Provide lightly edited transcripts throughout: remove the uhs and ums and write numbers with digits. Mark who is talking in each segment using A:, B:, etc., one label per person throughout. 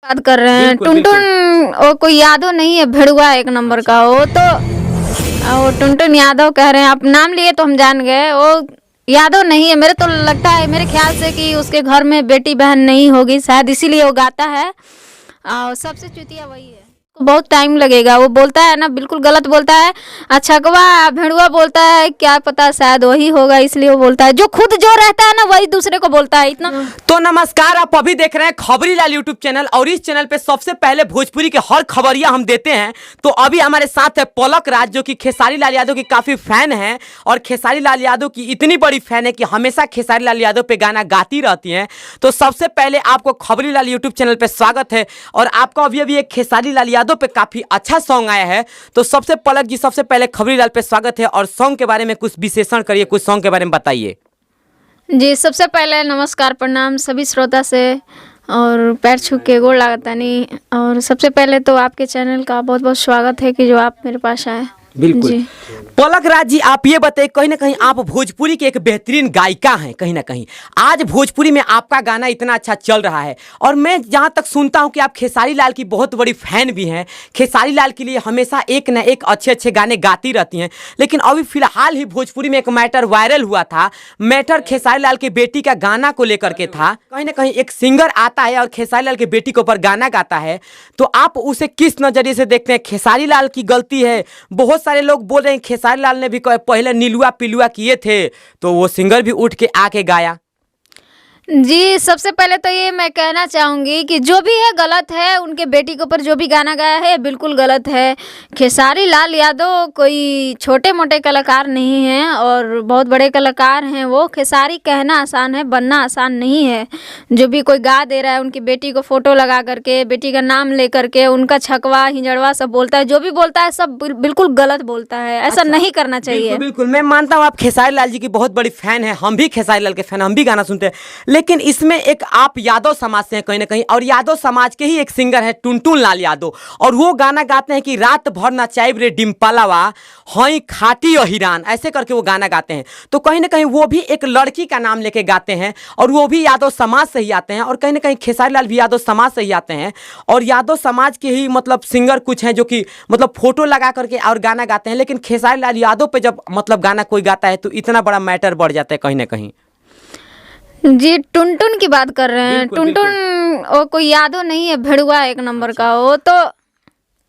A: बात कर रहे हैं। टुनटुन वो कोई यादव नहीं है, भिड़ुआ एक नंबर का। वो तो वो टुनटुन यादव कह रहे हैं, आप नाम लिए तो हम जान गए। वो यादव नहीं है, मेरे तो लगता है, मेरे ख्याल से कि उसके घर में बेटी बहन नहीं होगी शायद, इसीलिए वो गाता है। सबसे चुतिया वही है, बहुत टाइम लगेगा। वो बोलता है ना, बिल्कुल गलत बोलता है। छकवा भेड़ुआ बोलता है, क्या पता शायद वही होगा, इसलिए वो बोलता है। जो खुद जो रहता है ना वही दूसरे को बोलता है इतना।
B: तो नमस्कार, आप अभी देख रहे हैं खबरीलाल यूट्यूब चैनल, और इस चैनल पे सबसे पहले भोजपुरी के हर खबरिया हम देते हैं। तो अभी हमारे साथ है पलक राज, जो कि खेसारी लाल यादव की काफी फैन है, और खेसारी लाल यादव की इतनी बड़ी फैन है कि हमेशा खेसारी लाल यादव पे गाना गाती रहती हैं। तो सबसे पहले आपको खबरीलाल यूट्यूब चैनल पे स्वागत है, और आपको अभी अभी एक खेसारी लाल यादव पे काफी अच्छा सॉन्ग आया है। तो सबसे पलक जी, सबसे पहले खबरीलाल पे स्वागत है, और सॉन्ग के बारे में कुछ विश्लेषण करिए, कुछ सॉन्ग के बारे में बताइए।
A: जी, सबसे पहले नमस्कार प्रणाम सभी श्रोता से, और पैर छू के गोड़ लागतानी। और सबसे पहले तो आपके चैनल का बहुत बहुत स्वागत है कि जो आप मेरे पास आए।
B: बिल्कुल पलक राज जी, आप ये बताइए, कहीं ना कहीं आप भोजपुरी के एक बेहतरीन गायिका हैं। कहीं ना कहीं आज भोजपुरी में आपका गाना इतना अच्छा चल रहा है, और मैं जहाँ तक सुनता हूँ कि आप खेसारी लाल की बहुत बड़ी फैन भी हैं। खेसारी लाल के लिए हमेशा एक न एक अच्छे अच्छे गाने गाती रहती हैं। लेकिन अभी फिलहाल ही भोजपुरी में एक मैटर वायरल हुआ था। मैटर खेसारी लाल की बेटी का गाना को लेकर के था। कहीं ना कहीं एक सिंगर आता है और खेसारी लाल की बेटी के ऊपर गाना गाता है, तो आप उसे किस नजरिए से देखते हैं? खेसारी लाल की गलती है? बहुत सारे लोग बोल रहे हैं खेसारी लाल ने भी पहले नीलुआ पिलुआ किए थे, तो वो सिंगर भी उठ के आके गाया।
A: जी, सबसे पहले तो ये मैं कहना चाहूँगी कि जो भी है गलत है। उनके बेटी के ऊपर जो भी गाना गाया है बिल्कुल गलत है। खेसारी लाल यादव कोई छोटे मोटे कलाकार नहीं हैं, और बहुत बड़े कलाकार हैं वो। खेसारी कहना आसान है, बनना आसान नहीं है। जो भी कोई गा दे रहा है, उनकी बेटी को फ़ोटो लगा करके, बेटी का नाम ले करके, उनका छकवा हिजड़वा सब बोलता है। जो भी बोलता है सब बिल्कुल गलत बोलता है, ऐसा नहीं करना चाहिए।
B: बिल्कुल मैं मानता हूँ आप खेसारी लाल जी की बहुत बड़ी फैन है, हम भी खेसारी लाल के फैन, हम भी गाना सुनते हैं। लेकिन इसमें एक आप यादव समाज से हैं कहीं ना कहीं, और यादव समाज के ही एक सिंगर है टुनटुन लाल यादव, और वो गाना गाते हैं कि रात भर ना चाइब रे डिम्पलवा हई खाटी और हिरान, ऐसे करके वो गाना गाते हैं। तो कहीं ना कहीं वो भी एक लड़की का नाम लेके गाते हैं, और वो भी यादव समाज से ही आते हैं, और कहीं ना कहीं खेसारी लाल भी यादव समाज से ही आते हैं। और यादव समाज के ही मतलब सिंगर कुछ हैं जो कि मतलब फोटो लगा करके और गाना गाते हैं। लेकिन खेसारी लाल यादव पे जब मतलब गाना कोई गाता है तो इतना बड़ा मैटर बढ़ जाता है कहीं ना कहीं।
A: जी, टुनटुन की बात कर रहे हैं। टुनटुन वो कोई यादव नहीं है, भिड़ुआ एक नंबर का। वो तो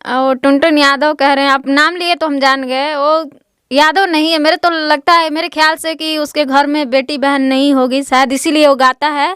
A: वो टुनटुन यादव कह रहे हैं, आप नाम लिए तो हम जान गए। वो यादव नहीं है, मेरे तो लगता है, मेरे ख्याल से कि उसके घर में बेटी बहन नहीं होगी शायद, इसीलिए वो गाता है।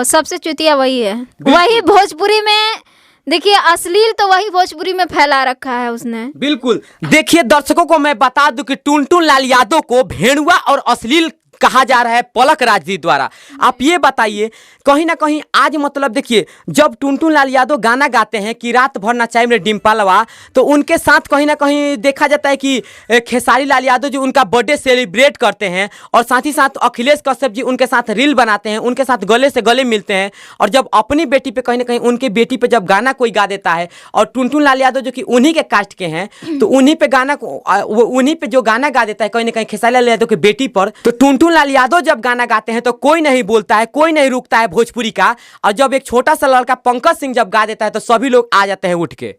A: सबसे चुतिया वही है। वही भोजपुरी में देखिए, अश्लील तो वही भोजपुरी में फैला रखा है उसने।
B: बिल्कुल देखिए, दर्शकों को मैं बता दूं कि टुनटुन लाल यादव को भेड़ुआ और अश्लील कहा जा रहा है पलक राज जी द्वारा। आप ये बताइए, कहीं ना कहीं आज मतलब देखिए, जब टुनटुन लाल यादव गाना गाते हैं कि रात भर ना चाइब रे डिम्पलवा, तो उनके साथ कहीं ना कहीं देखा जाता है कि खेसारी लाल यादव जी उनका बर्थडे सेलिब्रेट करते हैं, और साथ ही साथ अखिलेश कश्यप जी उनके साथ रील बनाते हैं, उनके साथ गले से गले मिलते हैं। और जब अपनी बेटी पे कहीं ना कहीं उनकी बेटी पे जब गाना कोई गा देता है, और टुनटुन लाल यादव जो कि उन्हीं के कास्ट के हैं, तो उन्हीं पे गाना उन्हीं पे जो गाना गा देता है कहीं ना कहीं खेसारी लाल यादव की बेटी पर, तो टुनटुन लाल यादव जब गाना गाते हैं तो कोई नहीं बोलता है, कोई नहीं रुकता है भोजपुरी का। और जब एक छोटा सा लड़का पंकज सिंह जब गा देता है तो सभी लोग आ जाते हैं उठ के।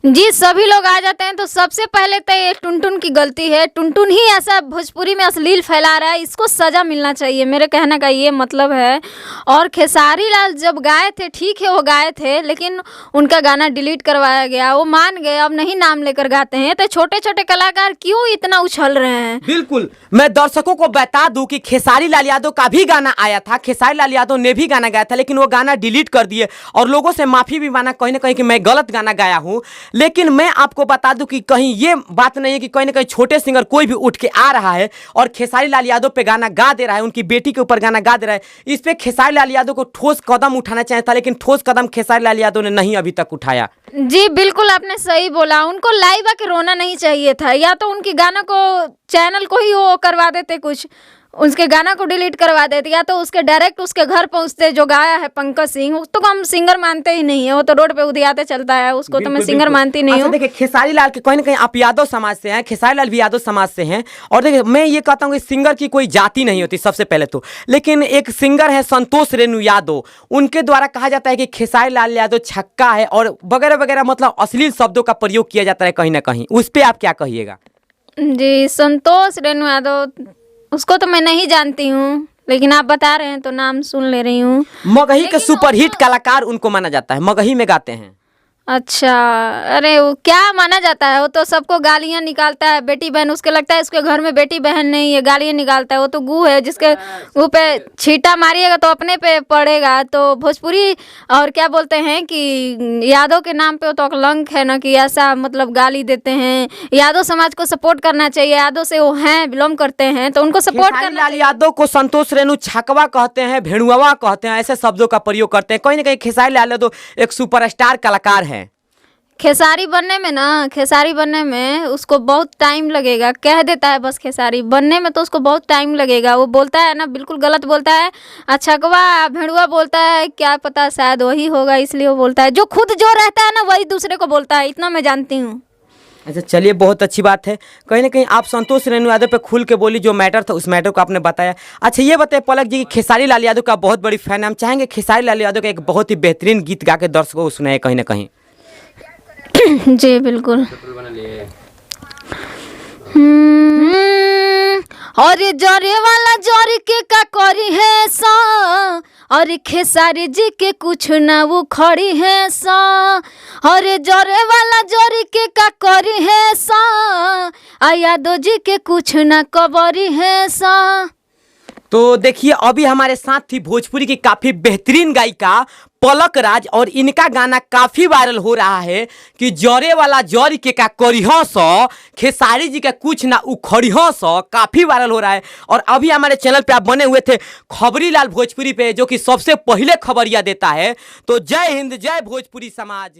A: जी, सभी लोग आ जाते हैं। तो सबसे पहले तो ये टुनटुन की गलती है। टुनटुन ही ऐसा भोजपुरी में अश्लील फैला रहा है, इसको सजा मिलना चाहिए, मेरे कहने का ये मतलब है। और खेसारी लाल जब गाए थे, ठीक है वो गाए थे, लेकिन उनका गाना डिलीट करवाया गया, वो मान गए, अब नहीं नाम लेकर गाते हैं। तो छोटे छोटे कलाकार क्यों इतना उछल रहे हैं?
B: बिल्कुल मैं दर्शकों को बता दूं कि खेसारी लाल यादव का भी गाना आया था, खेसारी लाल यादव ने भी गाना गाया था, लेकिन वो गाना डिलीट कर दिए, और लोगों से माफी भी मांगा कहीं ना कहीं कि मैं गलत गाना गाया हूँ। लेकिन मैं आपको बता दूं कि कहीं ये बात नहीं है कि कहीं ना कहीं छोटे सिंगर कोई भी उठ के आ रहा है और खेसारी लाल यादव पे गाना गा दे रहा है, उनकी बेटी के ऊपर गाना गा दे रहा है। इस पे खेसारी लाल यादव को ठोस कदम उठाना चाहिए था, लेकिन ठोस कदम खेसारी लाल यादव ने नहीं अभी तक उठाया।
A: जी बिल्कुल, आपने सही बोला। उनको लाइव आके रोना नहीं चाहिए था, या तो उनकी गाना को चैनल को ही वो करवा देते कुछ। उसके गाना को डिलीट करवा देते, या तो उसके डायरेक्ट उसके घर पहुंचते। जो गाया है पंकज सिंह, उसको हम सिंगर मानते ही नहीं है, वो तो रोड पे उधियाते चलता है, उसको तो मैं सिंगर मानती नहीं हूँ।
B: देखिए खेसारी लाल के कहीं ना कहीं आप यादव समाज से हैं, खेसारी लाल भी यादव समाज से हैं। और देखिए मैं ये कहता हूँ कि सिंगर की कोई जाति नहीं होती सबसे पहले तो, लेकिन एक सिंगर है संतोष रेणु यादव, उनके द्वारा कहा जाता है कि खेसारी लाल यादव छक्का है और वगैरह वगैरह, मतलब अश्लील शब्दों का प्रयोग किया जाता है कहीं ना कहीं। उस पर आप क्या कहिएगा?
A: जी, संतोष रेणु यादव, उसको तो मैं नहीं जानती हूँ, लेकिन आप बता रहे हैं तो नाम सुन ले रही हूँ।
B: मगही के सुपरहिट कलाकार उनको माना जाता है, मगही में गाते हैं।
A: अच्छा, अरे वो क्या माना जाता है? वो तो सबको गालियाँ निकालता है, बेटी बहन, उसके लगता है उसके घर में बेटी बहन नहीं है, गालियाँ निकालता है। वो तो गू है, जिसके गू पे छींटा मारिएगा तो अपने पे पड़ेगा। तो भोजपुरी और क्या बोलते हैं कि यादव के नाम पे वो तो कलंक है ना, कि ऐसा मतलब गाली देते हैं। यादव समाज को सपोर्ट करना चाहिए, यादव से वो हैं, बिलोंग करते हैं, तो उनको सपोर्ट
B: खेसारी
A: करना
B: लाल
A: चाहिए।
B: यादव को संतोष रेणु छकवा कहते हैं, भेड़ुआ कहते हैं, ऐसे शब्दों का प्रयोग करते हैं। कहीं ना कहीं खेसारी लाल यादव एक सुपरस्टार कलाकार है।
A: खेसारी बनने में उसको बहुत टाइम लगेगा, कह देता है बस खेसारी बनने में, तो उसको बहुत टाइम लगेगा। वो बोलता है ना, बिल्कुल गलत बोलता है। छकवा भेड़ुआ बोलता है, क्या पता शायद वही होगा, इसलिए वो बोलता है। जो खुद जो रहता है ना वही दूसरे को बोलता है, इतना मैं जानती हूँ।
B: अच्छा चलिए, बहुत अच्छी बात है। कहीं ना कहीं आप संतोष रेणु यादव पे खुल के बोली, जो मैटर था उस मैटर को आपने बताया। अच्छा ये बताइए पलक जी कि खेसारी लाल यादव का बहुत बड़ी फैन है, हम चाहेंगे खेसारी लाल यादव का एक बहुत ही बेहतरीन गीत गा के दर्शकों को सुनाए कहीं ना कहीं।
A: जी बिल्कुल। और ये जरे वाला जरी के का करी है सा, और खेसारी जी के कुछ ना वो खड़ी है सा। और ये जरे वाला जरी के का करी है सा, आ यादव जी के कुछ ना कबरी है सा।
B: तो देखिए अभी हमारे साथ थी भोजपुरी की काफी बेहतरीन गायिका पलक राज, और इनका गाना काफी वायरल हो रहा है कि जरे वाला जरी के का करिह सो, खेसारी जी का कुछ ना उखड़िह सो, काफी वायरल हो रहा है। और अभी हमारे चैनल पे आप बने हुए थे खबरी लाल भोजपुरी पे, जो कि सबसे पहले खबरिया देता है। तो जय हिंद, जय भोजपुरी समाज।